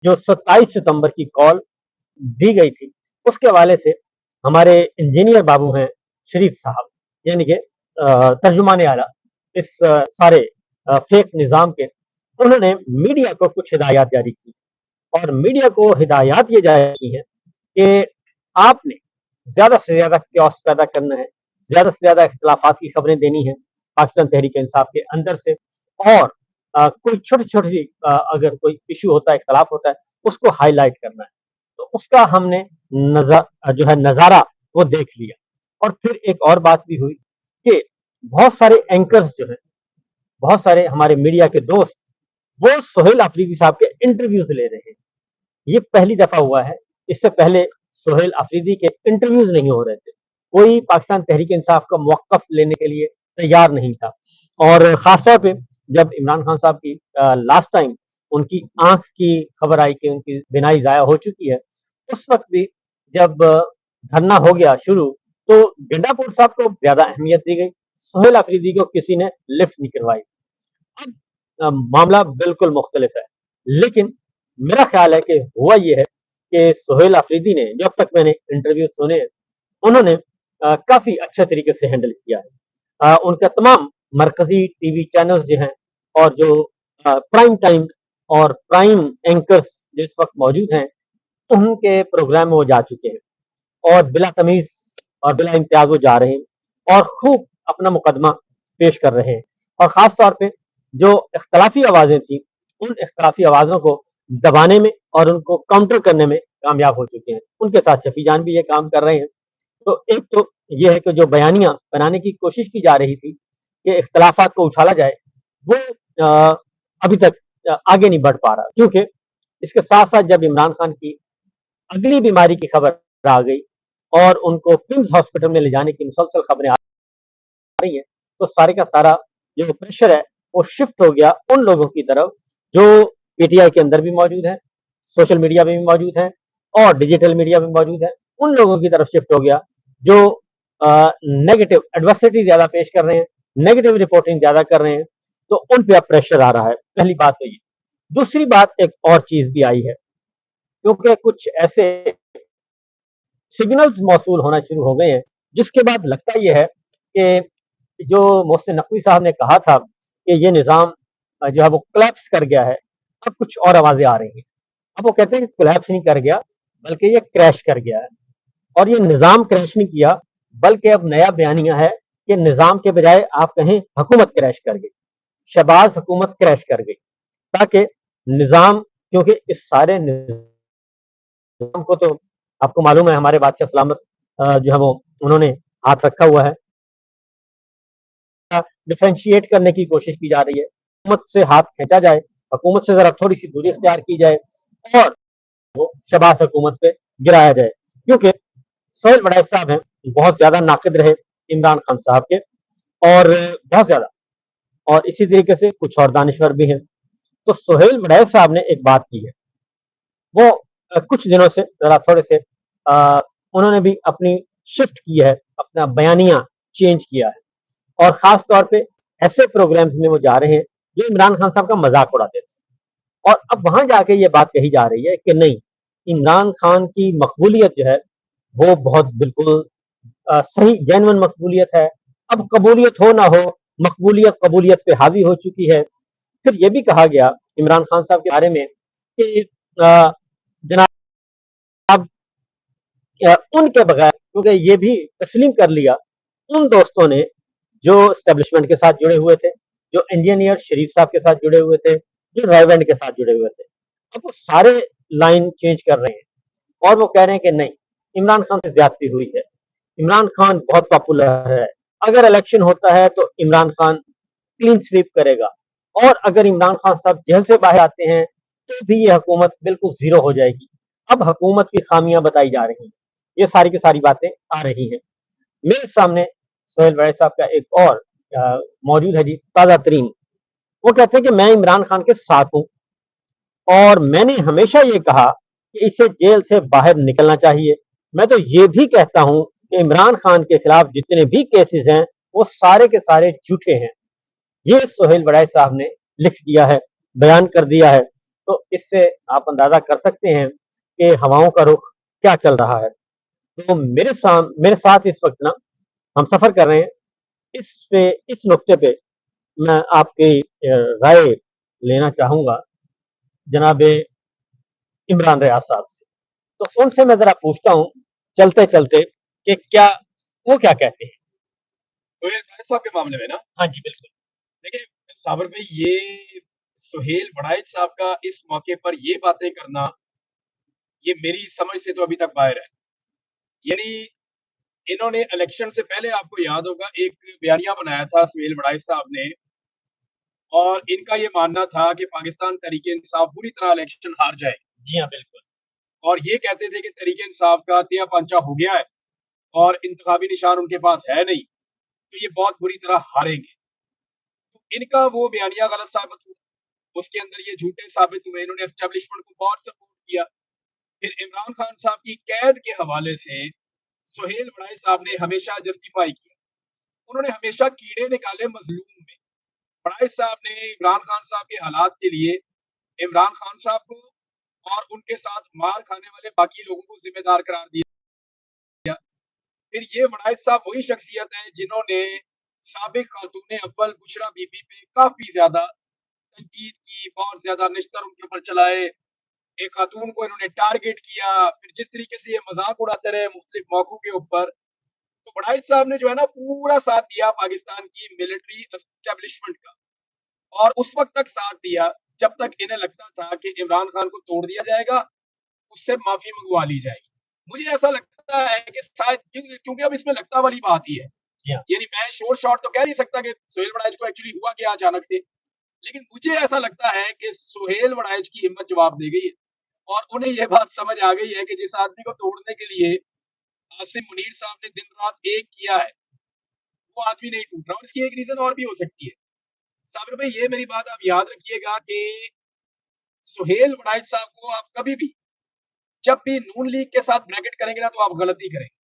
जो 27 सितंबर की कॉल दी गई थी, उसके हवाले से हमारे इंजीनियर बाबू हैं शरीफ साहब, यानी कि तर्जुमान आला इस सारे फेक निज़ाम के, उन्होंने मीडिया को कुछ हिदायत जारी की और मीडिया को हिदायत ये जारी की है कि आपने ज़्यादा से ज़्यादा क्योस पैदा करना है, ज़्यादा से ज़्यादा इख्तिलाफ़ात की खबरें देनी है पाकिस्तान तहरीक-ए-इंसाफ के अंदर से और कोई छोटी-छोटी अगर कोई इश्यू होता है, इख्तिलाफ़ होता है, उसको हाइलाइट करना है। तो उसका हमने जो है नज़ारा वो देख लिया और फिर एक और बात भी हुई कि बहुत सारे एंकर्स जो हैं, बहुत सारे हमारे मीडिया के दोस्त, वो सोहेल अफरीदी साहब के इंटरव्यूज़ ले रहे हैं। ये पहली दफ़ा हुआ है, इससे पहले सोहेल अफरीदी के इंटरव्यूज़ नहीं हो रहे थे। कोई पाकिस्तान तहरीक-ए-इंसाफ का मौक़िफ़ लेने के लिए तैयार नहीं था और ख़ास तौर पे जब इमरान खान साहब की लास्ट टाइम उनकी आँख की खबर आई कि उनकी बीनाई ज़ाया हो चुकी है, उस वक़्त भी जब धरना हो गया शुरू, तो गंडापुर साहब को ज़्यादा अहमियत दी गई, सोहेल अफरीदी को किसी ने लिफ्ट नहीं करवाई। अब मामला बिल्कुल मुख्तलिफ है, लेकिन मेरा ख्याल है कि हुआ ये है कि सोहेल अफरीदी ने जब तक मैंने इंटरव्यू सुने, उन्होंने काफ़ी अच्छे तरीके से हैंडल किया है। उनका तमाम मरकज़ी टीवी चैनल्स जो हैं और जो प्राइम टाइम और प्राइम एंकर्स जो इस वक़्त मौजूद हैं, उनके प्रोग्राम में वो जा चुके हैं और बिला तमीज़ और बिला इम्तियाज़ वो जा रहे हैं और खूब अपना मुकदमा पेश कर रहे हैं और ख़ास तौर पे जो इख्तिलाफ़ी आवाज़ें थीं, उन इख्तिलाफ़ी आवाज़ों को दबाने में और उनको काउंटर करने में कामयाब हो चुके हैं। उनके साथ शफ़ी जान भी ये काम कर रहे हैं। तो एक तो ये है कि जो बयानिया बनाने की कोशिश की जा रही थी कि इख्तिलाफ़ात को उछाला जाए, वो अभी तक आगे नहीं बढ़ पा रहा क्योंकि इसके साथ-साथ जब इमरान खान की अगली बीमारी की खबर आ गई और उनको किम्स हॉस्पिटल में ले जाने की मुसलसल खबरें आ रही हैं, तो सारे का सारा जो प्रेशर है, वो शिफ्ट हो गया उन लोगों की तरफ जो पीटीआई के अंदर भी मौजूद हैं, सोशल मीडिया में भी मौजूद हैं और डिजिटल मीडिया में मौजूद हैं। उन लोगों की तरफ शिफ्ट हो गया जो नेगेटिव एडवर्सिटी ज़्यादा पेश कर रहे हैं, नेगेटिव रिपोर्टिंग ज़्यादा कर रहे हैं, तो उन पे अब प्रेशर आ रहा है। पहली बात तो ये। दूसरी बात एक और चीज़ भी आई है, क्योंकि कुछ ऐसे सिग्नल्स मौसूल होना शुरू हो गए हैं, जिसके बाद लगता ये है कि जो मोहसिन नकवी साहब ने कहा था कि ये निज़ाम जो है वो कोलैप्स कर गया है, अब कुछ और आवाज़ें आ रही हैं। अब वो कहते हैं कि कोलैप्स नहीं कर गया, बल्कि ये क्रैश कर गया है और ये निज़ाम क्रैश नहीं किया, बल्कि अब नया बयानिया है कि निज़ाम के बजाय आप कहें हुकूमत क्रैश कर गई, शहबाज़ हुकूमत क्रैश कर गई, ताकि निज़ाम क्योंकि इस सारे को तो आपको मालूम है हमारे बादशाह सलामत जो है वो उन्होंने हाथ रखा हुआ है। डिफरेंशिएट करने की कोशिश की जा रही है। हुकूमत से हाथ खींचा जाए, हुकूमत से ज़रा थोड़ी-सी दूरी इख्तियार की जाए और वो शहबाज़ हुकूमत पे गिराया जाए। क्योंकि सोहेल वड़ैच साहब हैं, बहुत ज़्यादा नाक़िद रहे इमरान खान साहब के और बहुत ज़्यादा और इसी तरीके से कुछ और दानिश्वर भी हैं। तो सोहेल वड़ैच साहब ने एक बात की है, वो कुछ दिनों से ज़रा थोड़े से उन्होंने भी अपनी शिफ्ट की है, अपना बयानिया चेंज किया है और ख़ास तौर पे ऐसे प्रोग्राम्स में वो जा रहे हैं, जो इमरान खान साहब का मज़ाक उड़ाते थे और अब वहाँ जाके ये बात कही जा रही है कि नहीं, इमरान खान की मकबूलियत जो है, वो बहुत बिल्कुल सही जेन्युइन मकबूलियत है। अब कबूलियत हो ना हो, मकबूलियत कबूलियत पे हावी हो चुकी है। फिर ये भी कहा गया इमरान खान साहब के बारे में कि जनाब उनके बगैर क्योंकि ये भी तस्लीम कर लिया उन दोस्तों ने जो एस्टेब्लिशमेंट के साथ जुड़े हुए थे, जो इंजीनियर शरीफ साहब के साथ जुड़े हुए थे, जो रायबैंड के साथ जुड़े हुए थे। अब वो सारे लाइन चेंज कर रहे हैं और वो कह रहे हैं कि नहीं, इमरान खान से ज़्यादती हुई है। इमरान खान बहुत पॉपुलर है। अगर इलेक्शन होता है तो इमरान खान क्लीन स्वीप करेगा और अगर इमरान खान साहब जेल से बाहर आते हैं, तो भी ये हुकूमत बिल्कुल ज़ीरो हो जाएगी। अब हुकूमत की खामियाँ बताई जा रही हैं। ये सारी की सारी बातें आ रही हैं। मेरे सामने सोहेल वड़ैच साहब का एक और मौजूद है जी ताज़ा तरीन। वो कहते हैं कि मैं इमरान खान के साथ हूँ और मैंने हमेशा ये कहा कि इसे जेल से बाहर निकलना चाहिए। मैं तो ये भी कहता हूँ कि इमरान खान के खिलाफ जितने भी केसेस हैं, वो सारे के सारे झूठे हैं। ये सोहेल वड़ैच साहब ने लिख दिया है, बयान कर दिया है। तो इससे आप अंदाज़ा कर सकते हैं कि हवाओं का रुख क्या चल रहा है। तो मेरे साथ इस वक़्त ना हम सफ़र कर रहे हैं। इस नुक्ते पे मैं आपकी राय लेना चाहूँगा जनाब इमरान रियाज साहब से। तो उनसे मैं ज़रा पूछता हूँ चलते-चलते कि क्या वो क्या कहते हैं? सोहेल बड़ाइच साहब के मामले में ना, हाँ जी, बिल्कुल। देखिए साबर भाई, ये सोहेल बड़ाइच साहब का इस मौके पर ये बातें करना, ये मेरी समझ से तो अभी तक बाहर है। यानी इन्होंने इलेक्शन से पहले, आपको याद होगा, एक बयानिया बनाया था सोहेल बड़ाइच साहब ने, और इनका ये मानना था कि पाकिस्तान तहरीक-ए-इंसाफ बुरी तरह इलेक्शन हार जाएगी। जी हाँ, बिल्कुल। और ये कहते थे कि तहरीक-ए-इंसाफ का तिया-पांचा हो गया है और इंतखाबी निशान उनके पास है नहीं, तो ये बहुत बुरी तरह हारेंगे। तो इनका वो बयानिया गलत साबित हुआ, उसके अंदर ये झूठे साबित हुए, इन्होंने एस्टेब्लिशमेंट को बहुत सपोर्ट किया। फिर इमरान खान साहब की कैद के हवाले से सोहेल बड़ाई साहब ने हमेशा जस्टिफाई किया, उन्होंने हमेशा कीड़े निकाले मजलूम में। बड़ाई साहब ने इमरान खान साहब के हालात के लिए इमरान खान साहब को और उनके साथ मार खाने वाले बाकी लोगों को जिम्मेदार करार दिया। फिर ये बड़ाई साहब वही शख्सियत है जिन्होंने साबिक खातून अव्वल बुशरा बीबी पे काफी ज्यादा तनकीद की, बहुत ज्यादा निश्तर उनके ऊपर चलाए, एक खातून को इन्होंने टारगेट किया। फिर जिस तरीके से ये मजाक उड़ाते रहे मुख्तलिफ मौकों के ऊपर, तो बड़ाइच साहब ने जो है ना पूरा साथ दिया पाकिस्तान की मिलिट्री एस्टेब्लिशमेंट का, और उस वक्त तक साथ दिया जब तक इन्हें लगता था कि इमरान खान को तोड़ दिया जाएगा, उससे माफी मंगवा ली जाएगी। मुझे ऐसा लगता है कि शायद क्योंकि अब इसमें लगता वाली बात ही है, जी हाँ। यानी मैं शोर शॉट तो कह नहीं सकता कि सोहेल बड़ाइच को एक्चुअली हुआ क्या अचानक से, लेकिन मुझे ऐसा लगता है कि सोहेल बड़ाइच की हिम्मत जवाब दे गई है, और उन्हें यह बात समझ आ गई है कि जिस आदमी को तोड़ने के लिए आसिम मुनीर साहब ने दिन रात एक किया है, वो आदमी नहीं टूट रहा। और इसकी एक रीजन और भी हो सकती है साबिर भाई, ये मेरी बात आप याद रखिएगा कि सुहेल बड़ाइच साहब को आप कभी भी, जब भी नून लीग के साथ ब्रैकेट करेंगे ना, तो आप गलती करेंगे।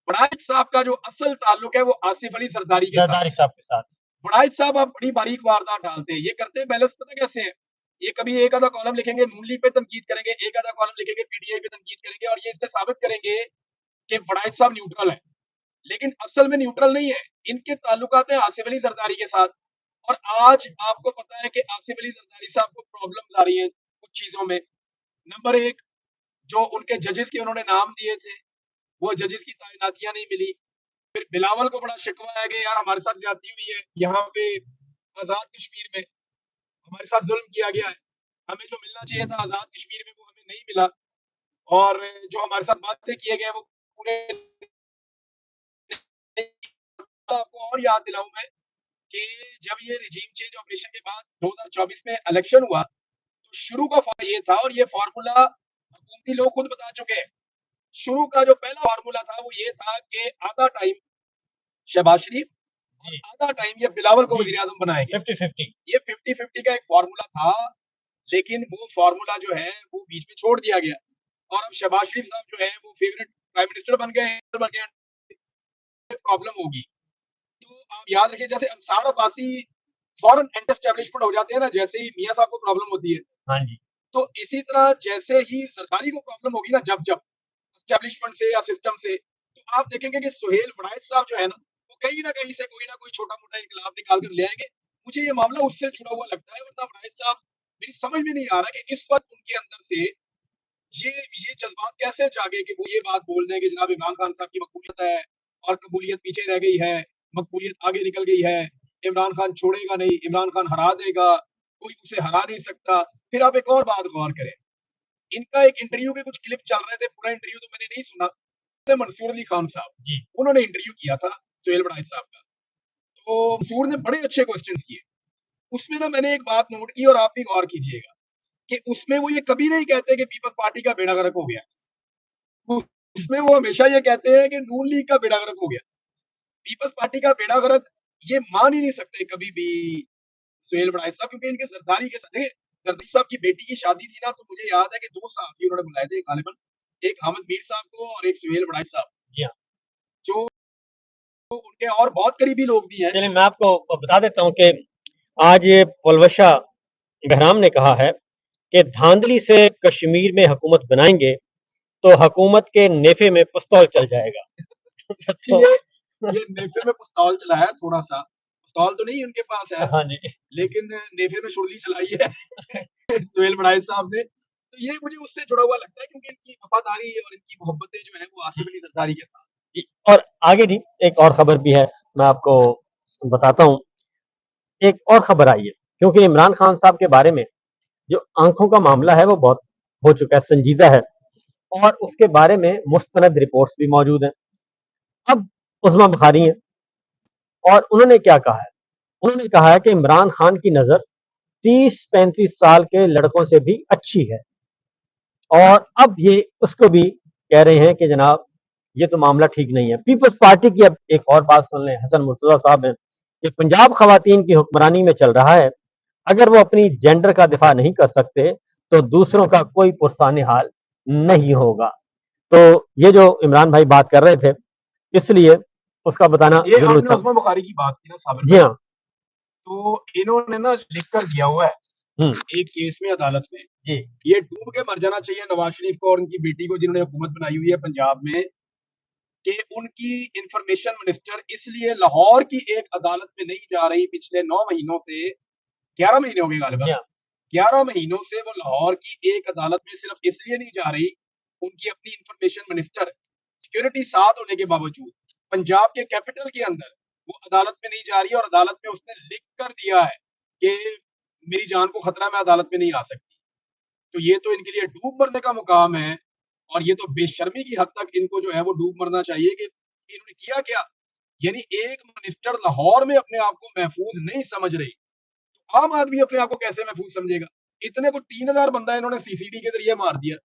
बड़ाइच साहब का जो असल ताल्लुक है वो आसिफ अली सरदारी के साथ। जरदारी साहब के साथ। बड़ाइच साहब आप बड़ी बारीक वारदात डालते हैं, ये करते हैं बैलेंस, पता कैसे है? ये कभी एक आधा कॉलम लिखेंगे नून लीग पे तनकीद करेंगे, एक आधा कॉलम लिखेंगे पीटीआई पे तनकीद करेंगे, और ये इससे साबित करेंगे कि बड़ाइच साहब न्यूट्रल है, लेकिन असल में न्यूट्रल नहीं है। इनके ताल्लुकात है आसिफ अली जरदारी के साथ। और आज आपको पता है कि आसिफ अली जरदारी साहब को प्रॉब्लम आ रही है कुछ चीजों में। नंबर एक, जो उनके जजेस के उन्होंने नाम दिए थे, वो जजेस की तैनातियां नहीं मिली। फिर बिलावल को बड़ा शिकवा है कि यार हमारे साथ ज्यादती हुई है, यहाँ पे आजाद कश्मीर में हमारे साथ जुल्म किया गया है, हमें जो मिलना चाहिए था आजाद कश्मीर में वो हमें नहीं मिला, और जो हमारे साथ बातें किए गए वो पूरे। आपको और याद दिलाऊं मैं कि जब ये रिजीम चेंज ऑपरेशन के बाद 2024 में इलेक्शन हुआ, तो शुरू का ये था, और ये फार्मूला हुकूमती लोग खुद बता चुके हैं। शुरू का जो पहला फार्मूला था वो ये था कि आधा टाइम शहबाज शरीफ और आधा टाइम ये बिलावल को वजीर आजम बनाएंगे, 50-50। ये 50-50 का एक फार्मूला था। लेकिन वो फार्मूला जो है वो बीच में छोड़ दिया गया, और अब शहबाज शरीफ साहब जो है वो फेवरेट प्राइम मिनिस्टर बन गए, प्रॉब्लम होगी। तो आप याद रखिए, जैसे Ansar Abbasi foreign anti establishment हो जाते हैं ना, जैसे ही मियां साहब को प्रॉब्लम होती है, हाँ जी। तो इसी तरह जैसे ही सरकारी को प्रॉब्लम होगी ना, जब जब एस्टेब्लिशमेंट से या सिस्टम से, तो आप देखेंगे कि सुहेल बड़ाइच साहब जो है ना, वो कहीं ना कहीं से कोई ना कोई छोटा मोटा इनकलाब निकाल कर ले आएंगे। मुझे ये मामला उससे जुड़ा हुआ लगता है, वरना बड़ाइच साहब, मेरी समझ में नहीं आ रहा कि इस वक्त उनके अंदर से ये जज्बात कैसे जागे कि वो ये बात बोल दें कि जनाब इमरान खान साहब की मकबूलियत है और कबूलियत पीछे रह गई है, मकबूलियत आगे निकल गई है, इमरान खान छोड़ेगा नहीं, इमरान खान हरा देगा, कोई उसे हरा नहीं सकता। फिर आप एक और बात गौर करें, इनका एक इंटरव्यू के कुछ क्लिप चल रहे थे, पूरा इंटरव्यू तो मैंने नहीं सुना। तो मंसूर अली खान साहब, जी। उन्होंने इंटरव्यू किया था सुहेल बड़ाइच साहब का, तो मंसूर ने बड़े अच्छे क्वेश्चंस किए। उसमें ना मैंने एक बात नोट की, और आप भी गौर कीजिएगा कि उसमें वो ये कभी नहीं कहते कि पीपल्स पार्टी का बेड़ा गर्क हो गया, उसमें वो हमेशा ये कहते हैं कि नून लीग का बेड़ा गर्क हो गया। पीपल्स पार्टी का बेड़ा गर्क ये मान ही नहीं सकते कभी भी सुहेल बड़ाइच साहब, क्योंकि इनके जरदारी के साथ, जरदारी साहब की बेटी की शादी थी ना, तो मुझे याद है कि 2 साहब उन्होंने बुलाए थे गालिबन, एक हामिद मीर साहब को और एक सुहेल बड़ाइच साहब, जी हाँ। जो उनके और बहुत करीबी लोग भी हैं। चलिए मैं आपको बता देता हूँ कि आज ये पुलवशा बहराम ने कहा है कि धांधली से कश्मीर में हुकूमत बनाएंगे तो हुकूमत के नेफे में पिस्तौल चल जाएगा। तो ये नेफे में पिस्तौल चलाया थोड़ा सा, पिस्तौल तो नहीं उनके पास है, हाँ जी, लेकिन नेफे में शुरली चलाई है सुहेल बड़ाई साहब ने। तो ये मुझे उससे जुड़ा हुआ लगता है क्योंकि इनकी वफादारी और इनकी मोहब्बतें जो है वो आसिफ अली जरदारी के साथ। जी, और आगे भी एक और खबर भी है, मैं आपको बताता हूँ। एक और खबर आई है क्योंकि इमरान खान साहब के बारे में जो आंखों का मामला है वो बहुत हो चुका है, संजीदा है, और उसके बारे में मुस्तनद रिपोर्ट्स भी मौजूद हैं। अब उस्मा बुखारी हैं और उन्होंने क्या कहा है? उन्होंने कहा है कि इमरान खान की नजर 30-35 साल के लड़कों से भी अच्छी है, और अब ये उसको भी कह रहे हैं कि जनाब ये तो मामला ठीक नहीं है। पीपल्स पार्टी की अब एक और बात सुन लें, हसन मुर्तजा साहब हैं कि पंजाब खवातीन की हुक्मरानी में चल रहा है, अगर वो अपनी जेंडर का दिफा नहीं कर सकते तो दूसरों का कोई पुरसाने हाल नहीं होगा। तो ये जो इमरान भाई बात कर रहे थे, इसलिए उसका बताना ये जरूरी आपने था। उस्मा बुखारी की बात की ना साबिर जी भाई, हाँ। तो इन्होंने ना लिख कर दिया हुआ है हम्म, एक केस में अदालत में, जी ये डूब के मर जाना चाहिए नवाज शरीफ को और उनकी बेटी को जिन्होंने हुकूमत बनाई हुई है पंजाब में, कि उनकी इंफॉर्मेशन मिनिस्टर इसलिए लाहौर की एक अदालत में नहीं जा रही पिछले 9 महीनों से, 11 महीने हो गए जी गालिबा, हाँ 11 महीनों से वो लाहौर की एक अदालत में सिर्फ इसलिए नहीं जा रही, उनकी अपनी इंफॉर्मेशन मिनिस्टर सिक्योरिटी साथ होने के बावजूद पंजाब के कैपिटल के अंदर वो अदालत में नहीं जा रही है और अदालत में उसने लिख कर दिया है कि मेरी जान को खतरा, मैं अदालत में नहीं आ सकती। तो ये तो इनके लिए डूब मरने का मुकाम है और ये तो बेशर्मी की हद तक इनको जो है वो डूब मरना चाहिए कि इन्होंने किया क्या? यानी एक मिनिस्टर लाहौर में अपने आप को महफूज नहीं समझ रही, तो आम आदमी अपने आप को कैसे महफूज समझेगा? इतने को 3000 बंदा इन्होंने सीसीडी के जरिए मार दिया,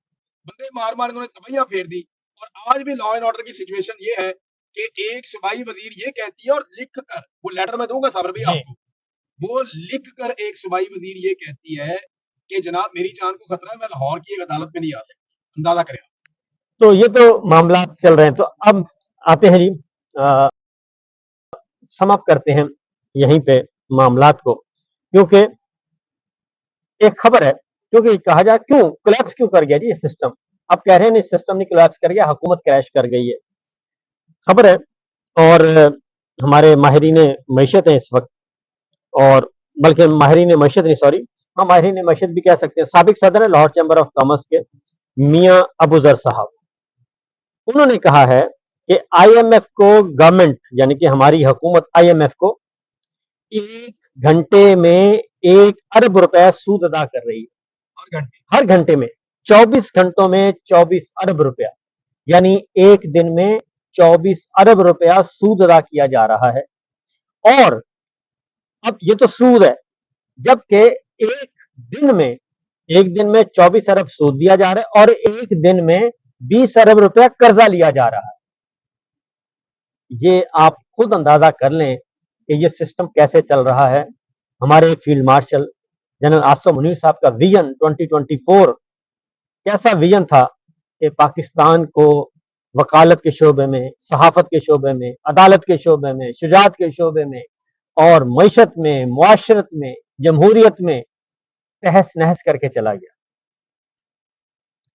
बंदे मार-मार इन्होंने तबाहियाँ फेर दी और आज भी लॉ एंड ऑर्डर की सिचुएशन ये है कि एक सूबाई वज़ीर ये कहती है और लिख कर, वो लेटर मैं दूँगा साबिर भाई जी। आपको, वो लिख कर एक सूबाई वज़ीर ये कहती है कि जनाब मेरी जान को खतरा है, मैं लाहौर की एक अदालत में नहीं आ सकती। अंदाज़ा करें आप। तो ये तो मामला चल रहे हैं, तो अब आते हैं जी, समाप्त करते हैं यहीं पे मामलात को, क्योंकि एक खबर है, क्योंकि कहा जाए क्यों कोलैप्स क्यों कर गया जी ये सिस्टम। अब कह रहे हैं नहीं, सिस्टम नहीं कोलैप्स कर गया, हुकूमत क्रैश कर गई है, खबर है। और हमारे माहिरीन मईशत हैं इस वक्त, और बल्कि माहिरीन मईशत नहीं, सॉरी, हाँ माहिरीन मईशत भी कह सकते हैं, साबिक सदर है लाहौर चैम्बर ऑफ कॉमर्स के मियां अबू जर साहब, उन्होंने कहा है कि आईएमएफ को, गवर्नमेंट यानी कि हमारी हुकूमत आईएमएफ को 1 घंटे में 1 अरब रुपया सूद अदा कर रही है। हर घंटे। हर घंटे में, 24 घंटों में 24 अरब रुपया, यानी एक दिन में 24 अरब रुपया सूद अदा किया जा रहा है। और अब ये तो सूद है, जबकि एक दिन में, 24 अरब सूद दिया जा रहा है और एक दिन में 20 अरब रुपया कर्जा लिया जा रहा है। ये आप खुद अंदाजा कर लें कि ये सिस्टम कैसे चल रहा है। हमारे field marshal general Asif Munir साहब का विजन 2024 कैसा विजन था कि पाकिस्तान को वकालत के शोबे में, सहाफत के शोबे में, अदालत के शोबे में, शुजात के शोबे में और मईशत में, मुआशरत में, जमहूरियत में तहस नहस करके चला गया।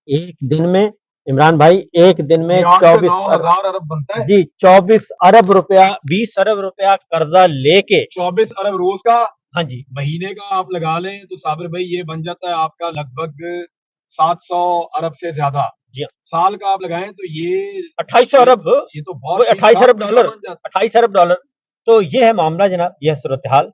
एक दिन में इमरान भाई, एक दिन में 24 9,000 अरब बनता है जी, 24 अरब रुपया, 20 अरब रुपया कर्जा लेके, 24 अरब रोज का, हाँ जी, महीने का आप लगा लें तो साबिर भाई ये बन जाता है आपका लगभग 700 अरब से ज्यादा। जी हाँ, साल का आप लगाएं तो ये 2800 अरब, ये तो वो बहुत 28 अरब ठीक-ठाक डॉलर, बन जाता है। 28 अरब डॉलर। तो ये है मामला जनाब, यह सूरत हाल।